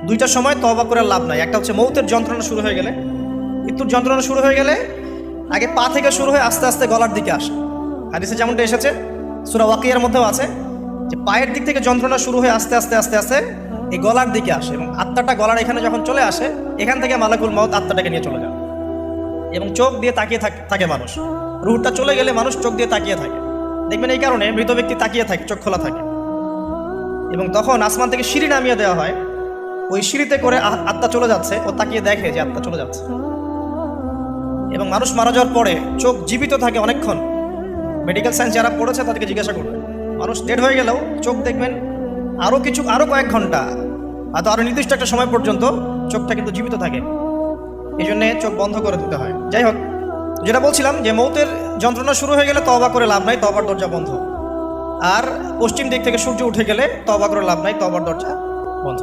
দুইটা সময় তওবা করে লাভ নাই। একটা হচ্ছে মৌতের যন্ত্রণা শুরু হয়ে গেলে, মৃত্যুর যন্ত্রণা শুরু হয়ে গেলে আগে পা থেকে শুরু হয়ে আস্তে আস্তে গলার দিকে আসে। হাদিসে যেমনটা এসেছে, সূরা ওয়াকিয়ার মধ্যেও আছে যে পায়ের দিক থেকে যন্ত্রণা শুরু হয়ে আস্তে আস্তে আস্তে আস্তে এই গলার দিকে আসে, এবং আত্মাটা গলার এখানে যখন চলে আসে, এখান থেকে মালাকুল মউত আত্মাটাকে নিয়ে চলে যায়। এবং চোখ দিয়ে তাকিয়ে থাকে মানুষ, রুহটা চলে গেলে মানুষ চোখ দিয়ে তাকিয়ে থাকে। দেখবেন এই কারণে মৃত ব্যক্তি তাকিয়ে থাকে, চোখ খোলা থাকে। এবং তখন আসমান থেকে সিঁড়ি নামিয়ে দেওয়া হয়, ওই সিঁড়িতে করে আত্মা চলে যাচ্ছে, ও তাকিয়ে দেখে যে আত্মা চলে যাচ্ছে। এবং মানুষ মারা যাওয়ার পরে চোখ জীবিত থাকে অনেকক্ষণ। মেডিকেল সায়েন্স যারা পড়েছে তাদেরকে জিজ্ঞাসা করবে, মানুষ ডেড হয়ে গেলেও চোখ দেখবেন আরও কয়েক ঘন্টা, হয়তো আরও নির্দিষ্ট একটা সময় পর্যন্ত চোখটা কিন্তু জীবিত থাকে। এই জন্যে চোখ বন্ধ করে দিতে হয়। যাই হোক, যেটা বলছিলাম যে মৌতের যন্ত্রণা শুরু হয়ে গেলে তওবা করে লাভ নাই, তওবার দরজা বন্ধ। আর পশ্চিম দিক থেকে সূর্য উঠে গেলে তওবা করে লাভ নাই, তওবার দরজা বন্ধ।